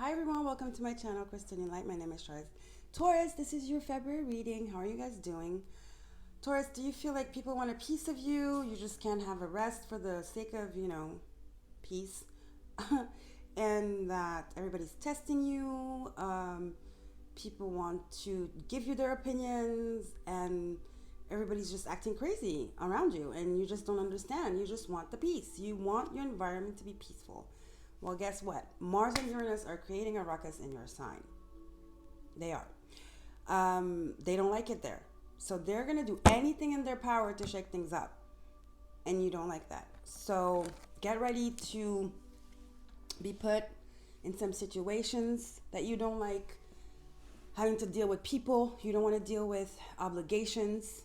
Hi everyone, welcome to my channel, chrystallune.light. My name is Taurus. Taurus, this is your February reading. How are you guys doing? Taurus, do you feel like people want a piece of you? You just can't have a rest for the sake of, peace. And that everybody's testing you. People want to give you their opinions and everybody's just acting crazy around you and you just don't understand. You just want the peace. You want your environment to be peaceful. Well, guess what? Mars and Uranus are creating a ruckus in your sign. They are. They don't like it there. So they're going to do anything in their power to shake things up. And you don't like that. So get ready to be put in some situations that you don't like. Having to deal with people you don't want to deal with. Obligations.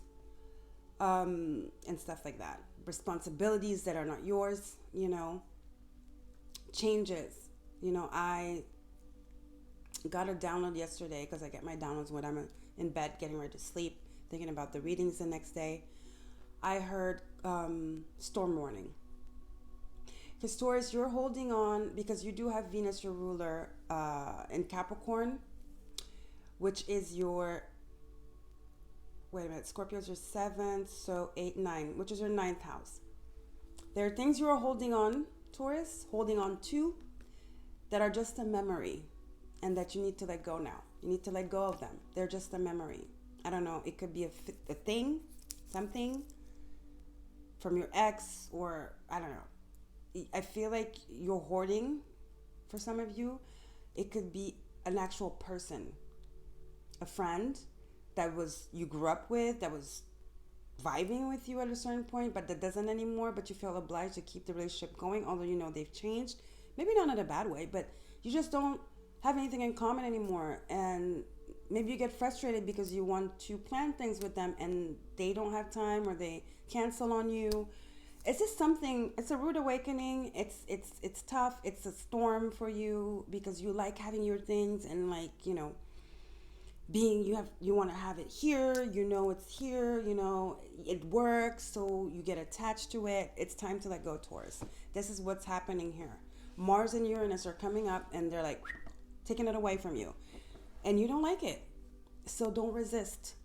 And stuff like that. Responsibilities that are not yours, changes. I got a download yesterday because I get my downloads when I'm in bed getting ready to sleep, thinking about the readings the next day. I heard storm warning. Because Taurus, you're holding on because you do have Venus, your ruler, in Capricorn, which is your, Scorpio's your 7th, so 8, 9, which is your 9th house. There are things you are holding on, Taurus, holding on to, that are just a memory and that you need to let go now. You need to let go of them. They're just a memory. I don't know. It could be a thing, something from your ex, or I don't know. I feel like you're hoarding for some of you. It could be an actual person, a friend that you grew up with, that was vibing with you at a certain point, but that doesn't anymore, but you feel obliged to keep the relationship going, although they've changed. Maybe not in a bad way, but you just don't have anything in common anymore. And maybe you get frustrated because you want to plan things with them and they don't have time, or they cancel on you. It's just something, it's a rude awakening. It's tough. It's a storm for you because you like having your things and you want to have it here, it's here, it works, so you get attached to it. It's time to let go, Taurus. This is what's happening here. Mars and Uranus are coming up and they're like taking it away from you, and you don't like it. So don't resist.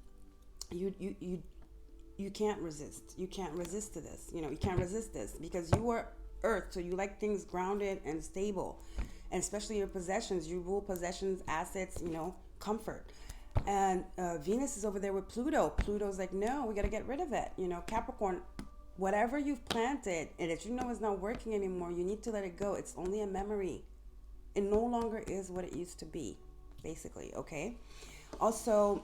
You can't resist. You can't resist to this. You can't resist this because you are Earth, so you like things grounded and stable, and especially your possessions. You rule possessions, assets, comfort. And Venus is over there with Pluto. Pluto's like, no, we got to get rid of it. Capricorn, whatever you've planted and that is not working anymore, you need to let it go. It's only a memory. It no longer is what it used to be, basically, okay? Also,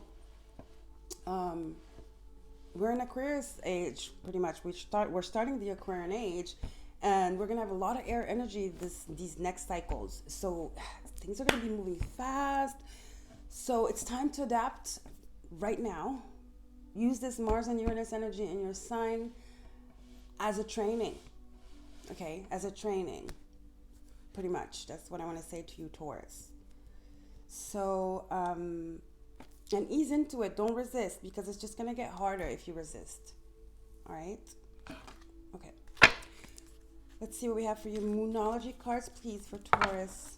we're in Aquarius age, pretty much. We're starting the Aquarian age, and we're going to have a lot of air energy these next cycles. So things are going to be moving fast. So it's time to adapt right now. Use this Mars and Uranus energy in your sign as a training. Okay, as a training. Pretty much. That's what I want to say to you, Taurus. So, and ease into it. Don't resist, because it's just going to get harder if you resist. All right? Okay. Let's see what we have for you. Moonology cards, please, for Taurus.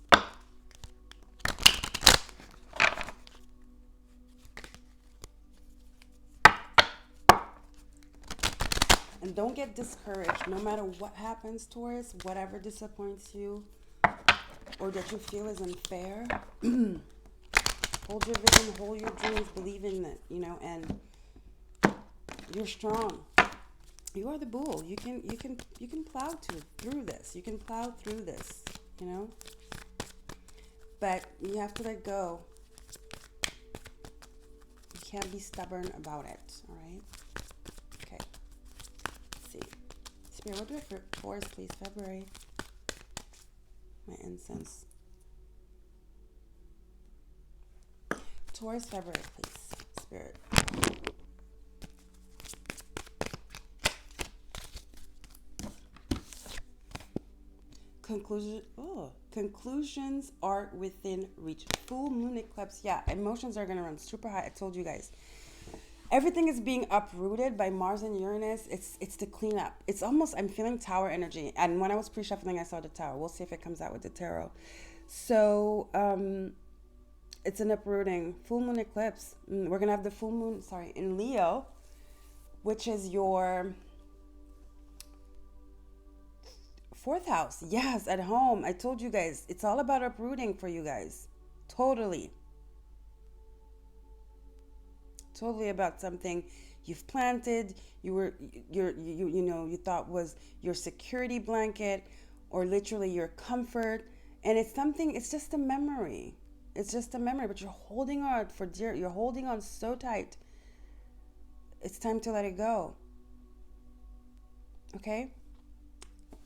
And don't get discouraged. No matter what happens, Taurus, whatever disappoints you or that you feel is unfair, hold your vision, hold your dreams, believe in it, and you're strong. You are the bull. You can plow through this. You can plow through this, But you have to let go. You can't be stubborn about it, all right? Spirit, what do I have for Taurus, please? February. My incense. Taurus, February, please. Spirit. Conclusions are within reach. Full moon eclipse. Yeah, emotions are going to run super high. I told you guys. Everything is being uprooted by Mars and Uranus. It's the cleanup. It's almost, I'm feeling tower energy. And when I was pre-shuffling, I saw the tower. We'll see if it comes out with the tarot. So it's an uprooting full moon eclipse. We're gonna have the full moon, sorry, in Leo, which is your fourth house. Yes, at home. I told you guys, it's all about uprooting for you guys. Totally. Totally about something you've planted, you thought was your security blanket or literally your comfort, and it's something, it's just a memory. It's just a memory, but you're holding on for dear. You're holding on so tight. It's time to let it go. Okay?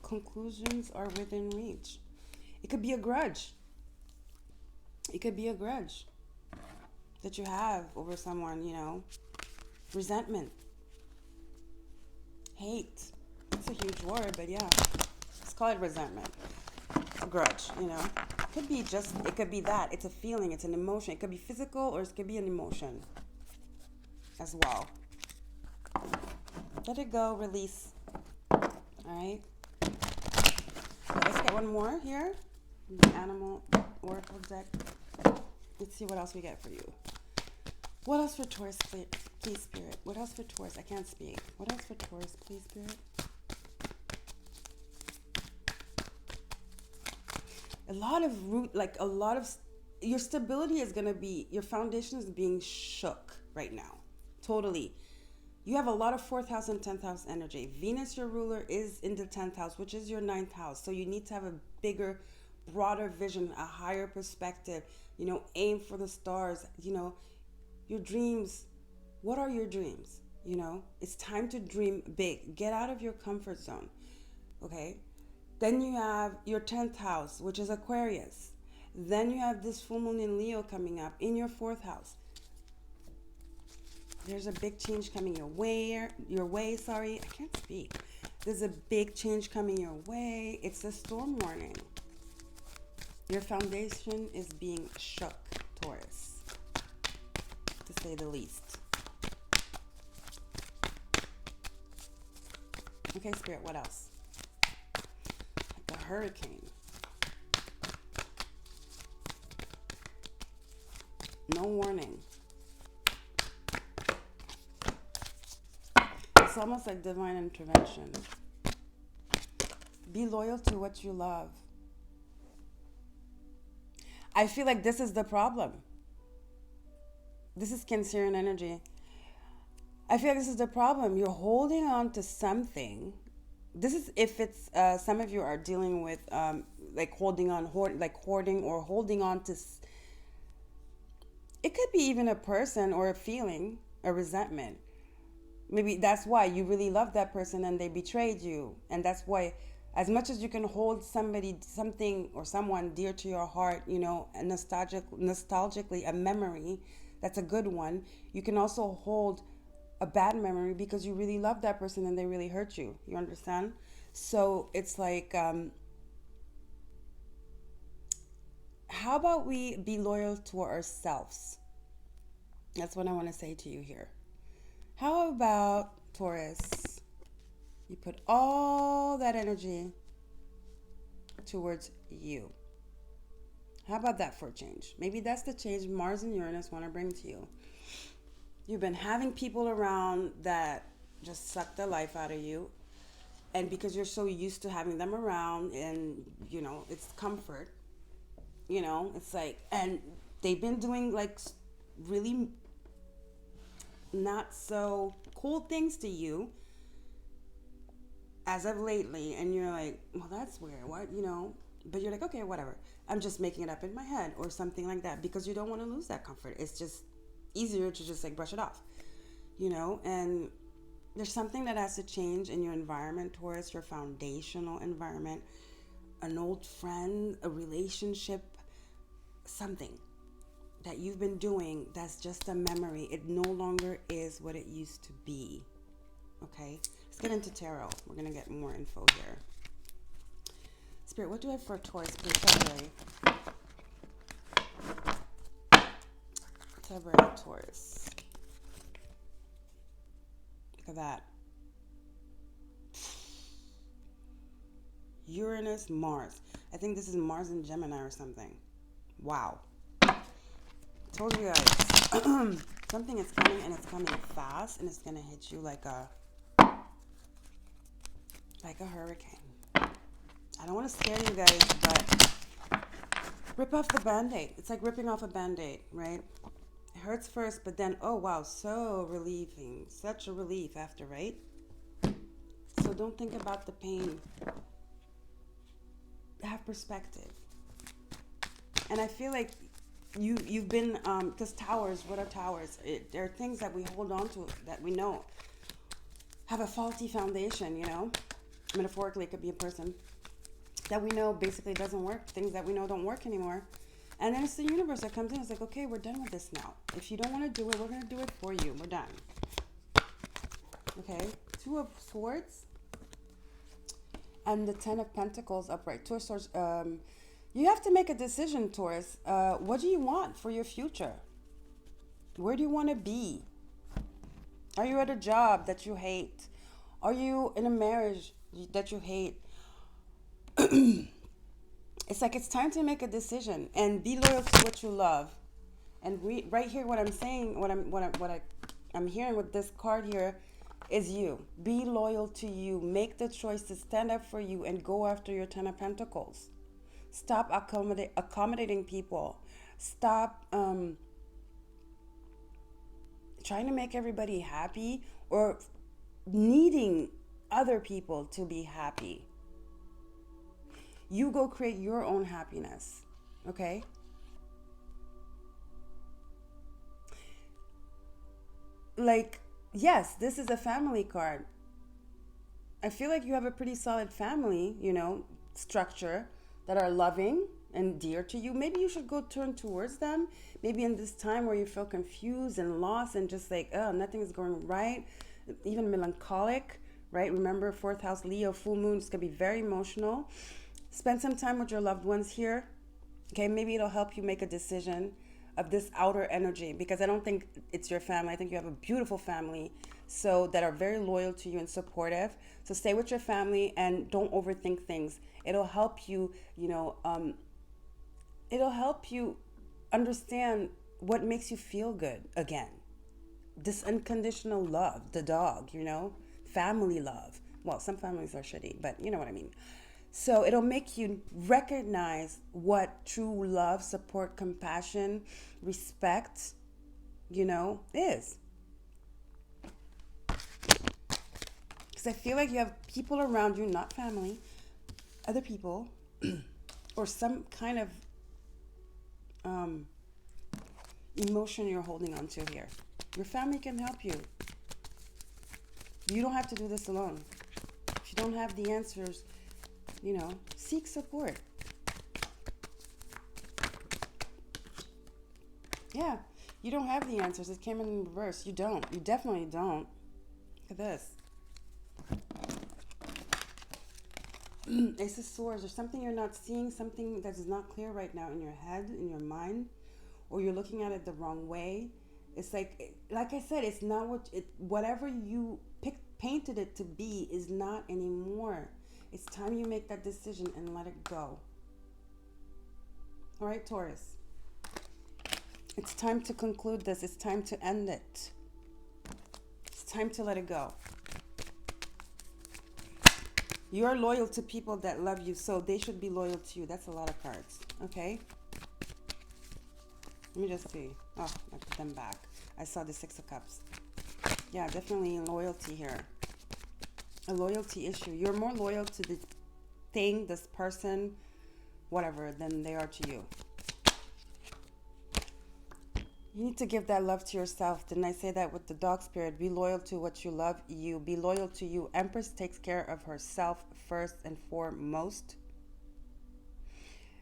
Conclusions are within reach. It could be a grudge. It could be a grudge that you have over someone, resentment, hate. It's a huge word, but yeah, let's call it resentment. A grudge, it could be that. It's a feeling, it's an emotion. It could be physical or it could be an emotion as well. Let it go, release. All right. So let's get one more here. The animal oracle deck. Let's see what else we get for you. What else for Taurus, please, Spirit? What else for Taurus? I can't speak. What else for Taurus, please, Spirit? Your stability is going to be, your foundation is being shook right now. Totally. You have a lot of 4th house and 10th house energy. Venus, your ruler, is in the 10th house, which is your 9th house. So you need to have a bigger, broader vision, a higher perspective, aim for the stars, your dreams. What are your dreams? It's time to dream big. Get out of your comfort zone. Okay? Then you have your 10th house, which is Aquarius. Then you have this full moon in Leo coming up in your 4th house. There's a big change coming your way. I can't speak. There's a big change coming your way. It's a storm warning. Your foundation is being shook, Taurus, to say the least. Okay, Spirit, what else? Like a hurricane. No warning. It's almost like divine intervention. Be loyal to what you love. I feel like this is the problem. This is Cancerian energy. I feel like this is the problem. You're holding on to something. This is if it's some of you are dealing with hoarding or holding on to. It could be even a person or a feeling, a resentment. Maybe that's why you really love that person and they betrayed you. And that's why, as much as you can hold something or someone dear to your heart, and nostalgically a memory, that's a good one. You can also hold a bad memory because you really love that person and they really hurt you. You understand? So it's like, how about we be loyal to ourselves? That's what I want to say to you here. How about, Taurus, you put all that energy towards you? How about that for a change? Maybe that's the change Mars and Uranus want to bring to you. You've been having people around that just suck the life out of you. And because you're so used to having them around and, it's comfort, it's like, and they've been doing really not so cool things to you as of lately, and you're like, well, that's weird, what, but you're like, okay, whatever, I'm just making it up in my head or something like that, because you don't want to lose that comfort. It's just easier to just brush it off, and there's something that has to change in your environment, Taurus, your foundational environment, an old friend, a relationship, something that you've been doing that's just a memory. It no longer is what it used to be. Okay, let's get into tarot. We're gonna get more info here. Spirit, what do I have for Taurus, please? February, Taurus. Look at that. Uranus, Mars. I think this is Mars and Gemini or something. Wow. Told you guys. Something is coming and it's coming fast and it's gonna hit you like a hurricane. I don't want to scare you guys, but rip off the band-aid. It's like ripping off a band-aid, right? It hurts first, but then, oh wow, so relieving. Such a relief after, right? So don't think about the pain. Have perspective. And I feel like you've been, because towers, what are towers? There are things that we hold on to that we know have a faulty foundation, you know? Metaphorically, it could be a person that we know basically doesn't work, things that we know don't work anymore. And then it's the universe that comes in. It's like, okay, we're done with this now. If you don't want to do it, we're going to do it for you. We're done. Okay? 2 of Swords and the 10 of Pentacles upright. 2 of Swords. You have to make a decision, Taurus. What do you want for your future? Where do you want to be? Are you at a job that you hate? Are you in a marriage that you hate? It's like it's time to make a decision and be loyal to what you love. And right here, what I'm saying, what I'm hearing with this card here is you. Be loyal to you. Make the choice to stand up for you and go after your 10 of Pentacles. Stop accommodating people. Stop trying to make everybody happy or needing other people to be happy. You go create your own happiness, okay? Like, yes, this is a family card. I feel like you have a pretty solid family, you know, structure that are loving and dear to you. Maybe you should go turn towards them. Maybe in this time where you feel confused and lost and just like, oh, nothing is going right, even melancholic, right? Remember, 4th house, Leo, full moon, it's going to be very emotional. Spend some time with your loved ones here. Okay, maybe it'll help you make a decision of this outer energy, because I don't think it's your family. I think you have a beautiful family, so that are very loyal to you and supportive. So stay with your family and don't overthink things. It'll help you, you know, it'll help you understand what makes you feel good again. This unconditional love, the dog, you know, family love. Well, some families are shitty, but you know what I mean. So it'll make you recognize what true love, support, compassion, respect, you know, is. Because I feel like you have people around you, not family, other people, or some kind of emotion you're holding on to here. Your family can help you. You don't have to do this alone. If you don't have the answers, you know, seek support. Yeah, you don't have the answers. It came in reverse. You don't. You definitely don't. Look at this. Ace of Swords. There's something you're not seeing, something that is not clear right now in your head, in your mind, or you're looking at it the wrong way. It's like I said, it's not whatever you painted it to be is not anymore. It's time you make that decision and let it go. All right, Taurus. It's time to conclude this. It's time to end it. It's time to let it go. You are loyal to people that love you, so they should be loyal to you. That's a lot of cards, okay? Let me just see. Oh, I put them back. I saw the 6 of Cups. Yeah, definitely loyalty here. A loyalty issue. You're more loyal to the thing, this person, whatever, than they are to you. You need to give that love to yourself. Didn't I say that with the dog spirit? Be loyal to what you love. You be loyal to you. Empress takes care of herself first and foremost.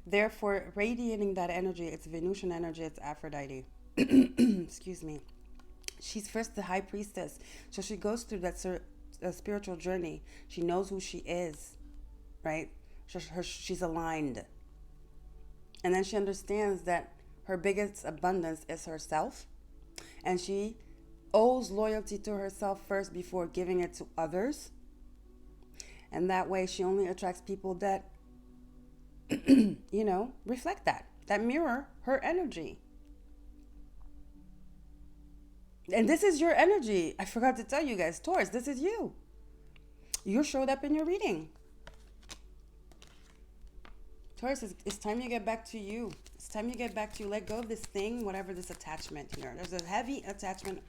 Therefore, radiating that energy, it's Venusian energy, it's Aphrodite. Excuse me. She's first the high priestess. So she goes through that spiritual journey. She knows who she is, right? She's aligned. And then she understands that her biggest abundance is herself. And she owes loyalty to herself first before giving it to others. And that way she only attracts people that You know, reflect that mirror her energy. And this is your energy. I forgot to tell you guys, Taurus, this is you. You showed up in your reading. Taurus, it's time you get back to you. It's time you get back to you. Let go of this thing, whatever this attachment here. There's a heavy attachment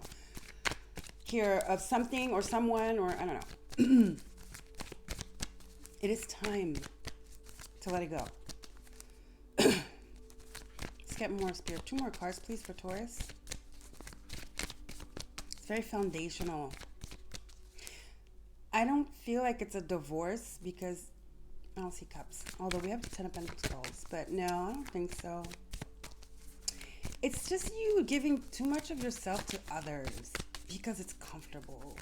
here of something or someone, or I don't know. It is time to let it go. Let's get more spirit. 2 more cards, please, for Taurus. It's very foundational. I don't feel like it's a divorce because I don't see cups. Although we have the 10 of Pentacles, but no, I don't think so. It's just you giving too much of yourself to others because it's comfortable.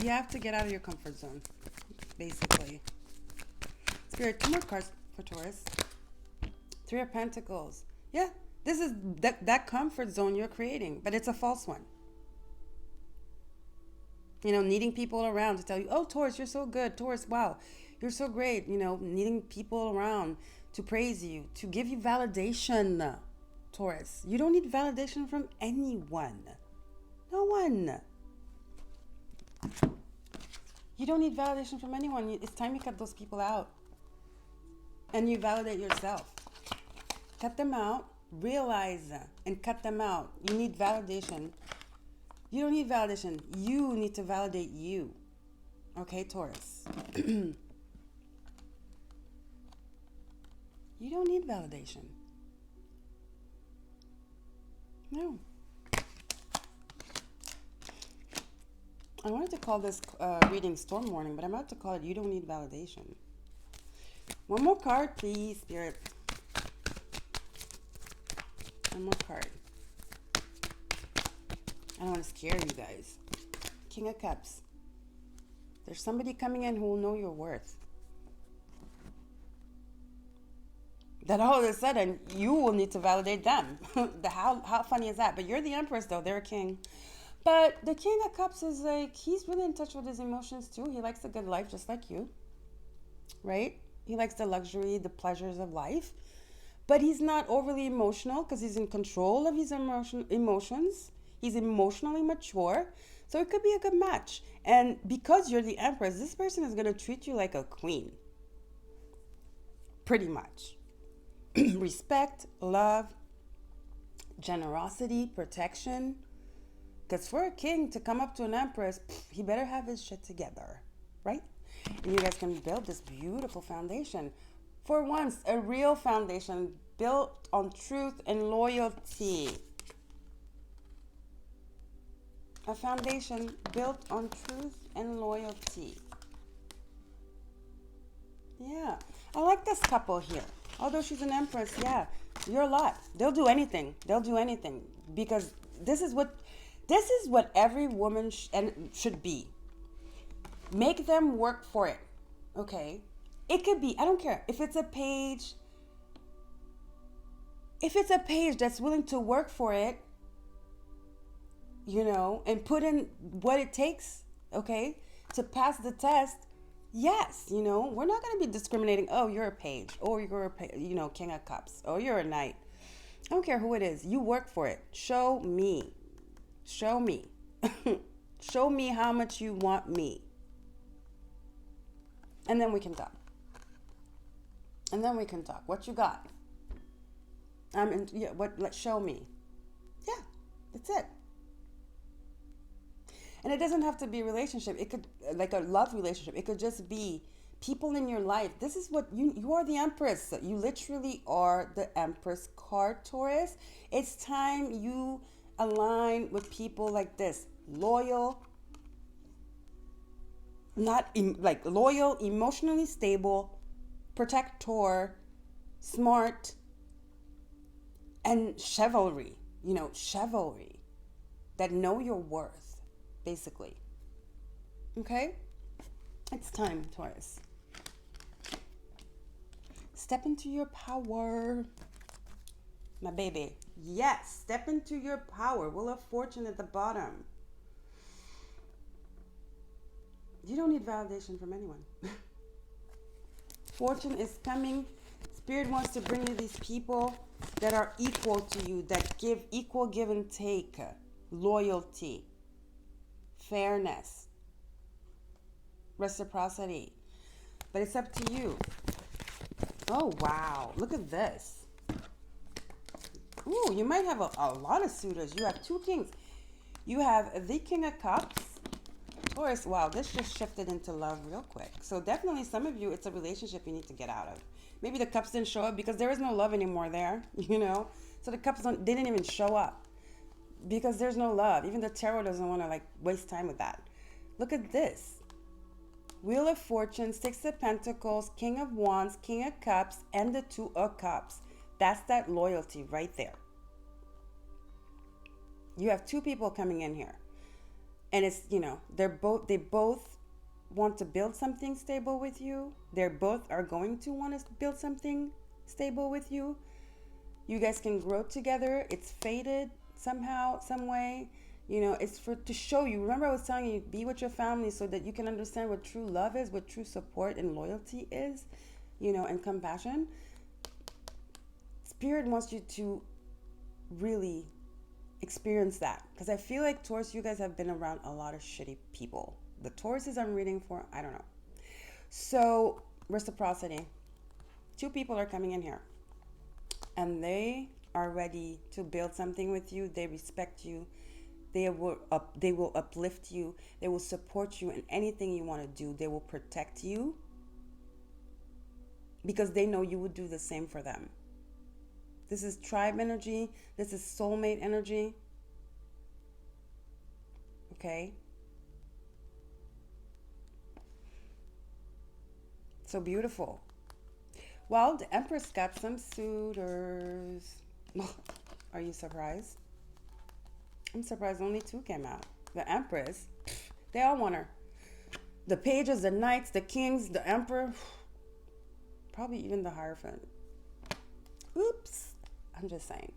You have to get out of your comfort zone, basically. Spirit, 2 more cards for Taurus. 3 of Pentacles. Yeah, this is that comfort zone you're creating, but it's a false one. You know, needing people around to tell you, oh, Taurus, you're so good. Taurus, wow, you're so great. You know, needing people around to praise you, to give you validation, Taurus. You don't need validation from anyone. No one. You don't need validation from anyone. It's time you cut those people out. And you validate yourself. Cut them out. Realize and cut them out. You need validation. You don't need validation. You need to validate you. Okay, Taurus. You don't need validation. No. I wanted to call this reading Storm Warning, but I'm about to call it You Don't Need Validation. 1 more card, please, Spirit. 1 more card. I don't want to scare you guys. King of Cups. There's somebody coming in who will know your worth. That all of a sudden, you will need to validate them. How funny is that? But you're the Empress, though. They're a king. But the King of Cups is like, he's really in touch with his emotions, too. He likes a good life, just like you. Right? He likes the luxury, the pleasures of life. But he's not overly emotional because he's in control of his emotions. He's emotionally mature. So it could be a good match. And because you're the Empress, this person is going to treat you like a queen. Pretty much. Respect, love, generosity, protection. Because for a king to come up to an Empress, he better have his shit together. Right? And you guys can build this beautiful foundation. For once, a real foundation built on truth and loyalty. A foundation built on truth and loyalty. Yeah. I like this couple here. Although she's an Empress, yeah. You're a lot. They'll do anything. They'll do anything. Because this is what every woman should be. Make them work for it. Okay? It could be, I don't care. If it's a page that's willing to work for it, you know, and put in what it takes, okay, to pass the test, yes, you know, we're not going to be discriminating, oh, you're a page, or you're a, King of Cups, or you're a knight. I don't care who it is. You work for it. Show me. Show me. Show me how much you want me. And then we can talk. What you got? Let's show me. Yeah, that's it. And it doesn't have to be a relationship. It could, like a love relationship. It could just be people in your life. This is what you are, the Empress. You literally are the Empress card, Taurus. It's time you align with people like this. Loyal, loyal, emotionally stable, protector, smart, and chivalry. Chivalry. That know your worth, basically. Okay? It's time, Taurus. Step into your power. My baby. Yes, step into your power. Wheel of Fortune at the bottom. You don't need validation from anyone. Fortune is coming. Spirit wants to bring you these people that are equal to you, that give equal give and take, loyalty, fairness, reciprocity. But it's up to you. Oh, wow. Look at this. Ooh, you might have a lot of suitors. You have 2 kings. You have the King of Cups. Taurus, wow, this just shifted into love real quick. So definitely some of you, it's a relationship you need to get out of. Maybe the cups didn't show up because there is no love anymore there, you know? So the cups didn't even show up because there's no love. Even the tarot doesn't want to like waste time with that. Look at this. Wheel of Fortune, 6 of Pentacles, King of Wands, King of Cups, and the 2 of Cups. That's that loyalty right there. You have 2 people coming in here. And it's, you know, they both want to build something stable with you. They both are going to want to build something stable with you. You guys can grow together. It's fated somehow, some way. You know, it's to show you. Remember I was telling you, be with your family so that you can understand what true love is, what true support and loyalty is, you know, and compassion. Spirit wants you to really experience that, because I feel like Taurus, you guys have been around a lot of shitty people. The Tauruses I'm reading for, I don't know. So reciprocity. 2 people are coming in here and they are ready to build something with you. They respect you. They will uplift you. They will support you in anything you want to do. They will protect you because they know you would do the same for them. This is tribe energy. This is soulmate energy. Okay? So beautiful. Well, the Empress got some suitors. Are you surprised? I'm surprised only 2 came out. The Empress, they all want her. The Pages, the Knights, the Kings, the Emperor. Probably even the Hierophant. Oops. I'm just saying,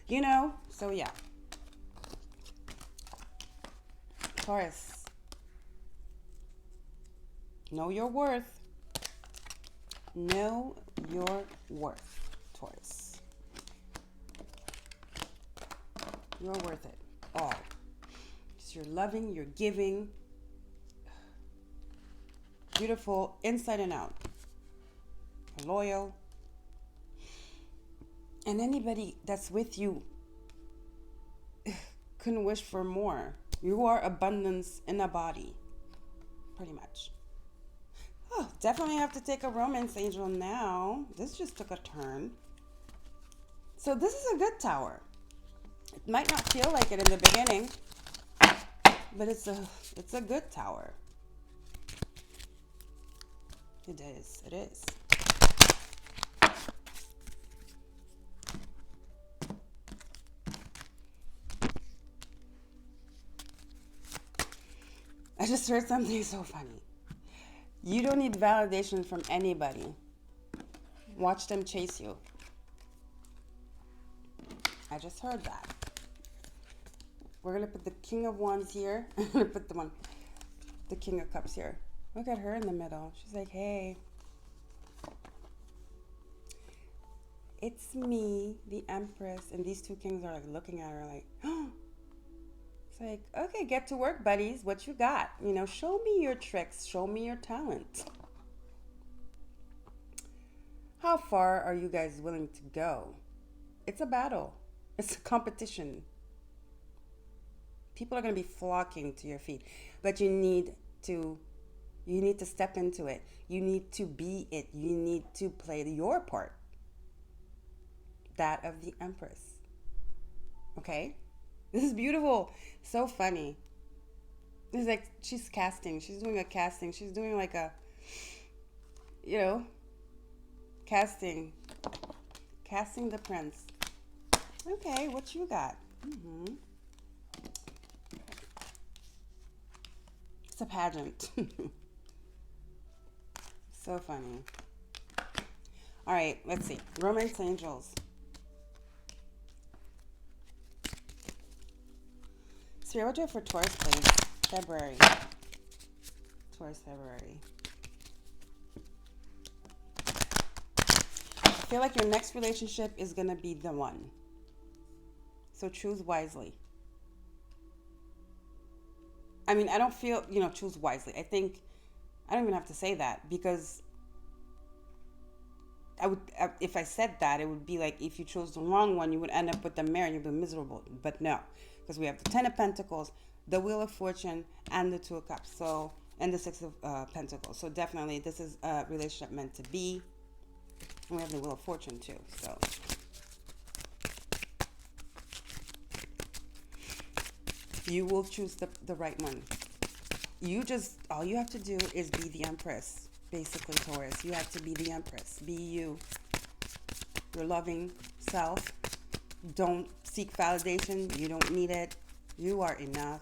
you know, so yeah. Taurus, know your worth. Know your worth, Taurus. You're worth it all. Just you're loving, you're giving. Beautiful inside and out. You're loyal. And anybody that's with you couldn't wish for more. You are abundance in a body, pretty much. Oh, definitely have to take a romance angel now. This just took a turn. So this is a good tower. It might not feel like it in the beginning, but it's a good tower. It is. It is. I just heard something so funny. You don't need validation from anybody. Watch them chase you. I just heard that. We're going to put the King of Wands here. I'm going to put the King of Cups here. Look at her in the middle. She's like, hey. It's me, the Empress. And these 2 kings are like looking at her like, oh. It's like, okay, get to work, buddies. What you got? You know, show me your tricks. Show me your talent. How far are you guys willing to go? It's a battle. It's a competition. People are going to be flocking to your feet, but you need to step into it. You need to be it. You need to play your part. That of the Empress. Okay? This is beautiful. So funny. It's like she's casting. She's doing a casting. She's doing like a, you know, casting the prince. Okay, what you got? It's a pageant. So funny. All right, let's see. Romance angels. Spirit, what do you have for Taurus, please? February. Taurus, February. feel like your next relationship is going to be the one. So choose wisely. I mean, I don't feel, choose wisely. I think, I don't even have to say that, because if I said that, it would be like if you chose the wrong one, you would end up with the marriage, you'd be miserable. But no, because we have the 10 of Pentacles, the Wheel of Fortune, and the 2 of Cups. So, and the 6 of Pentacles. So definitely, this is a relationship meant to be. And we have the Wheel of Fortune too. So, you will choose the right one. All you have to do is be the Empress. Basically, Taurus, you have to be the Empress. Be you. Your loving self. Don't seek validation. You don't need it. You are enough.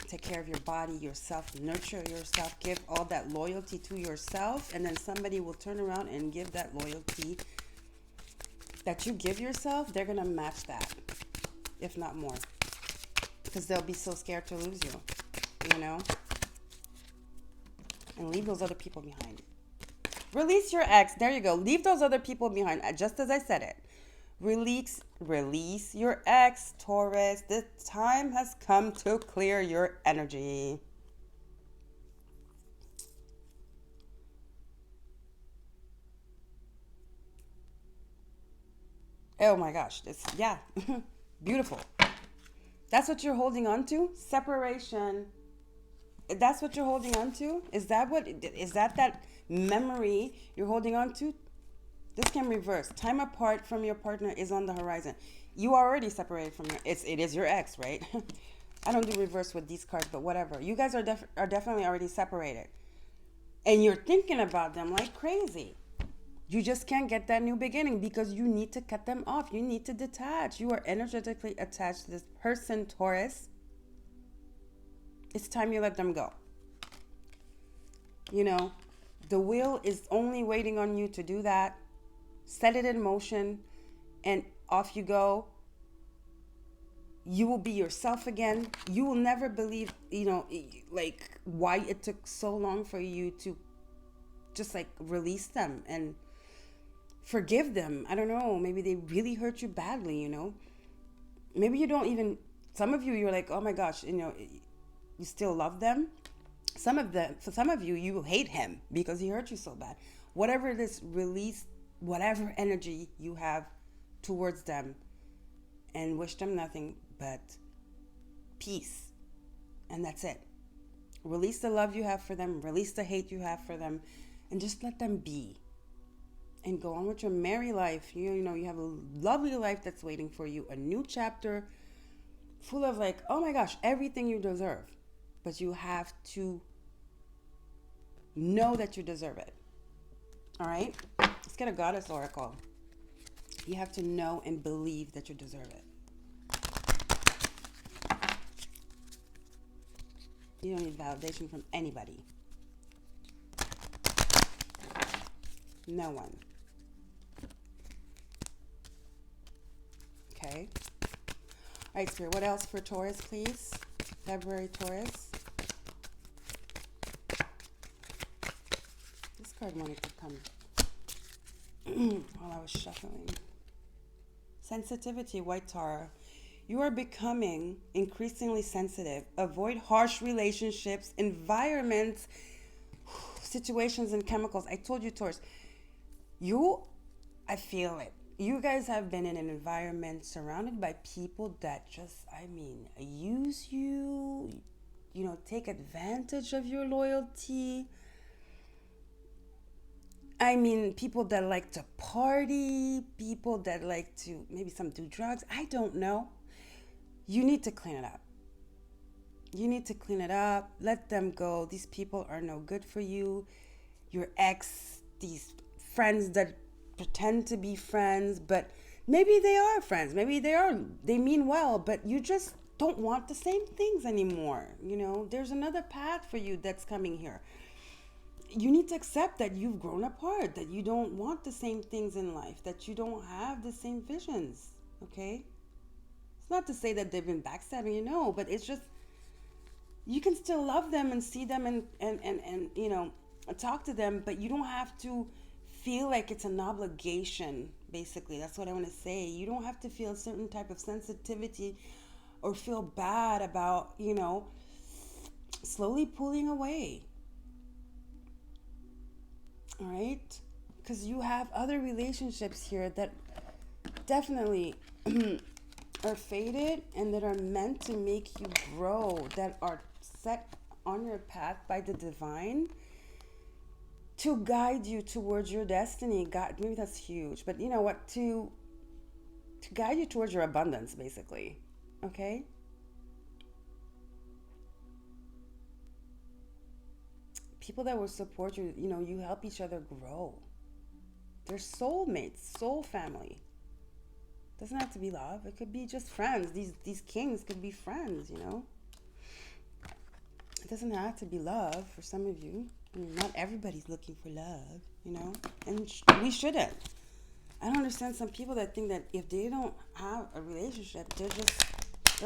Take care of your body, yourself. Nurture yourself. Give all that loyalty to yourself. And then somebody will turn around and give that loyalty that you give yourself. They're going to match that, if not more. Because they'll be so scared to lose you, And leave those other people behind. Release your ex. There you go. Leave those other people behind. Just as I said it. Release your ex, Taurus. The time has come to clear your energy. Oh my gosh. Yeah. Beautiful. That's what you're holding on to? Separation. That's what you're holding on to? Is that memory you're holding on to? This can reverse. Time apart from your partner is on the horizon. You are already separated from it is your ex, right? I don't do reverse with these cards, but whatever. You guys are definitely already separated. And you're thinking about them like crazy. You just can't get that new beginning because you need to cut them off. You need to detach. You are energetically attached to this person, Taurus. It's time you let them go. The wheel is only waiting on you to do that. Set it in motion and off you go. You will be yourself again. You will never believe, why it took so long for you to just release them and forgive them. I don't know. Maybe they really hurt you badly, Maybe you don't even, some of you, you're like, oh my gosh, you still love them. For some of you, you hate him because he hurt you so bad. Whatever it is, release whatever energy you have towards them and wish them nothing but peace. And that's it. Release the love you have for them. Release the hate you have for them. And just let them be. And go on with your merry life. You have a lovely life that's waiting for you. A new chapter full of oh my gosh, everything you deserve. But you have to know that you deserve it. All right? Let's get a goddess oracle. You have to know and believe that you deserve it. You don't need validation from anybody. No one. Okay. All right, Spirit. What else for Taurus, please? February Taurus. This card wanted to come while I was shuffling. Sensitivity, White Tara. You are becoming increasingly sensitive. Avoid harsh relationships, environments, situations, and chemicals. I told you, Taurus. I feel it. You guys have been in an environment surrounded by people that just, use you, take advantage of your loyalty. People that like to party, people that like to, maybe some do drugs. I don't know. You need to clean it up. You need to clean it up. Let them go. These people are no good for you. Your ex, these friends that pretend to be friends, but maybe they are friends. Maybe they mean well, but you just don't want the same things anymore. There's another path for you that's coming here. You need to accept that you've grown apart, that you don't want the same things in life, that you don't have the same visions, okay? It's not to say that they've been backstabbing, but it's just, you can still love them and see them and talk to them, but you don't have to feel like it's an obligation, basically. That's what I want to say. You don't have to feel a certain type of sensitivity or feel bad about, slowly pulling away. All right? Because you have other relationships here that definitely are faded and that are meant to make you grow, that are set on your path by the divine to guide you towards your destiny. God, maybe that's huge, but you know what? To guide you towards your abundance, basically. Okay? People that will support you, you help each other grow. They're soulmates, soul family. Doesn't have to be love. It could be just friends. These kings could be friends, It doesn't have to be love for some of you. I mean, not everybody's looking for love, And we shouldn't. I don't understand some people that think that if they don't have a relationship, their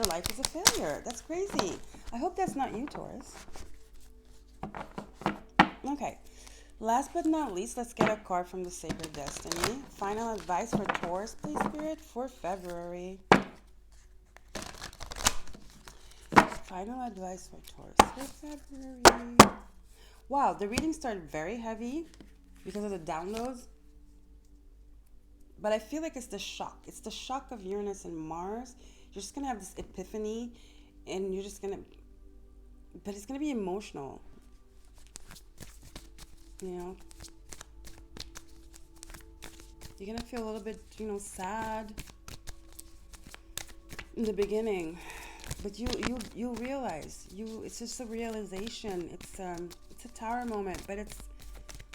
life is a failure. That's crazy. I hope that's not you, Taurus. Okay. Last but not least, let's get a card from the Sacred Destiny. Final advice for Taurus, please, Spirit, for February. Final advice for Taurus for February. Wow, the reading started very heavy because of the downloads. But I feel like it's the shock. It's the shock of Uranus and Mars. You're just going to have this epiphany and you're just going to... But it's going to be emotional. You're going to feel a little bit, sad in the beginning. But you realize, it's just a realization. It's a tower moment, but it's,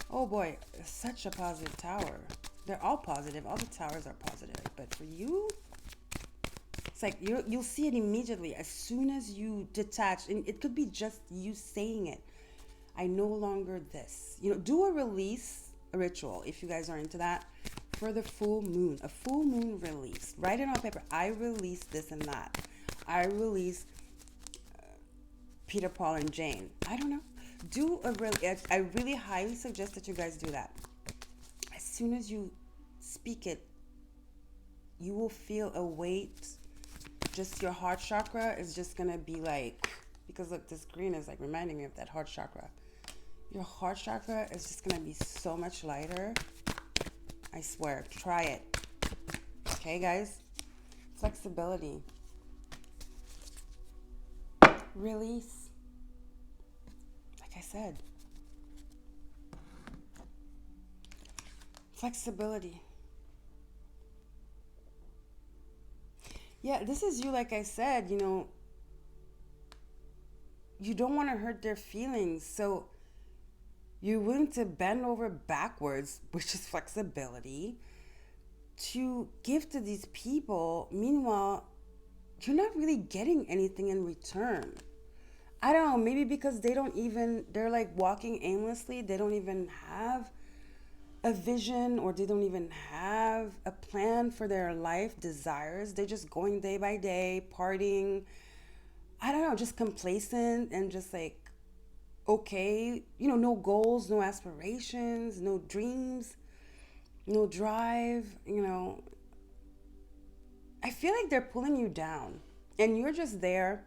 oh boy, such a positive tower. They're all positive. All the towers are positive. But for you, it's like you'll see it immediately as soon as you detach. And it could be just you saying it. I no longer this. Do a release ritual if you guys are into that for the full moon. A full moon release. Write it on paper. I release this and that. I release Peter, Paul, and Jane. I don't know. I really highly suggest that you guys do that. As soon as you speak it, you will feel a weight. Just your heart chakra is just going to be like, because look, this green is like reminding me of that heart chakra. Your heart chakra is just going to be so much lighter. I swear. Try it. Okay, guys? Flexibility. Release. Like I said. Flexibility. Yeah, this is you, like I said, you don't want to hurt their feelings. So you're willing to bend over backwards, which is flexibility, to give to these people. Meanwhile, you're not really getting anything in return. I don't know, maybe because they're like walking aimlessly. They don't even have a vision, or they don't even have a plan for their life desires. They're just going day by day, partying. I don't know, just complacent and just like, okay, no goals, no aspirations, no dreams, no drive, I feel like they're pulling you down and you're just there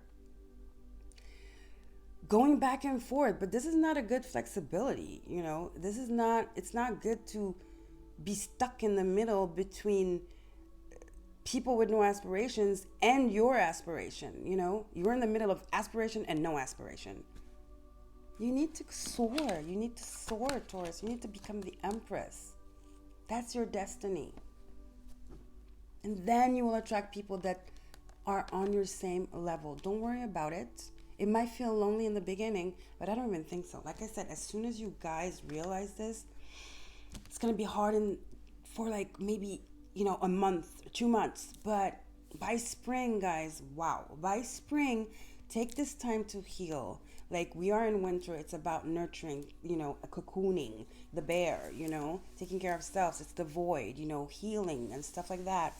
going back and forth. But this is not a good flexibility, it's not good to be stuck in the middle between people with no aspirations and your aspiration. You're in the middle of aspiration and no aspiration. You need to soar. Taurus. You need to become the Empress. That's your destiny. And then you will attract people that are on your same level. Don't worry about it. It might feel lonely in the beginning, but I don't even think so. Like I said, as soon as you guys realize this, it's going to be hard for like maybe, a month, 2 months. But by spring, guys, wow. By spring, take this time to heal. Like we are in winter, it's about nurturing, cocooning, the bear, taking care of self. It's the void, healing and stuff like that.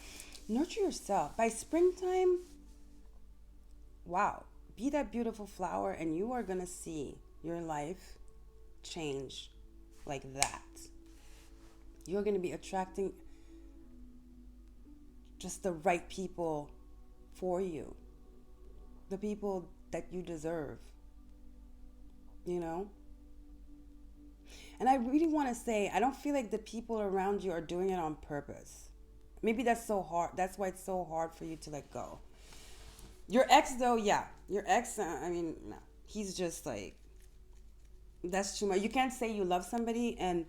Nurture yourself. By springtime, wow, be that beautiful flower and you are going to see your life change like that. You're going to be attracting just the right people for you. The people that you deserve. You know? And I really want to say, I don't feel like the people around you are doing it on purpose. Maybe that's so hard. That's why it's so hard for you to let go. Your ex, though, yeah. Your ex, I mean, no. He's just like, that's too much. You can't say you love somebody and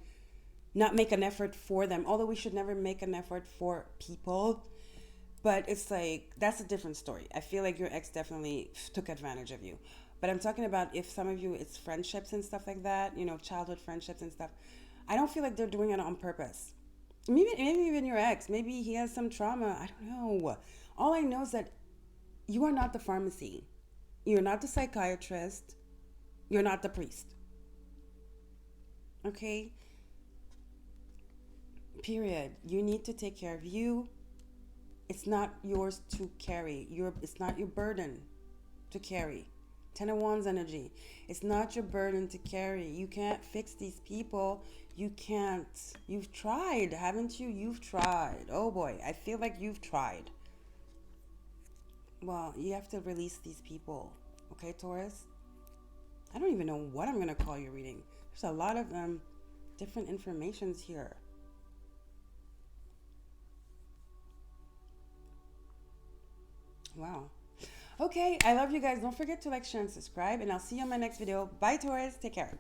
not make an effort for them. Although we should never make an effort for people. But it's like, that's a different story. I feel like your ex definitely took advantage of you. But I'm talking about if some of you, it's friendships and stuff like that, you know, childhood friendships and stuff. I don't feel like they're doing it on purpose. Maybe even your ex, maybe he has some trauma. I don't know. All I know is that you are not the pharmacy. You're not the psychiatrist. You're not the priest. Okay? Period. You need to take care of you. It's not yours to carry. It's not your burden to carry. Ten of Wands energy. It's not your burden to carry. You can't fix these people. You can't. You've tried, haven't you? You've tried. Oh boy, I feel like you've tried. Well, you have to release these people. Okay, Taurus? I don't even know what I'm going to call your reading. There's a lot of different informations here. Wow. Okay, I love you guys. Don't forget to like, share, and subscribe. And I'll see you on my next video. Bye, Taurus. Take care.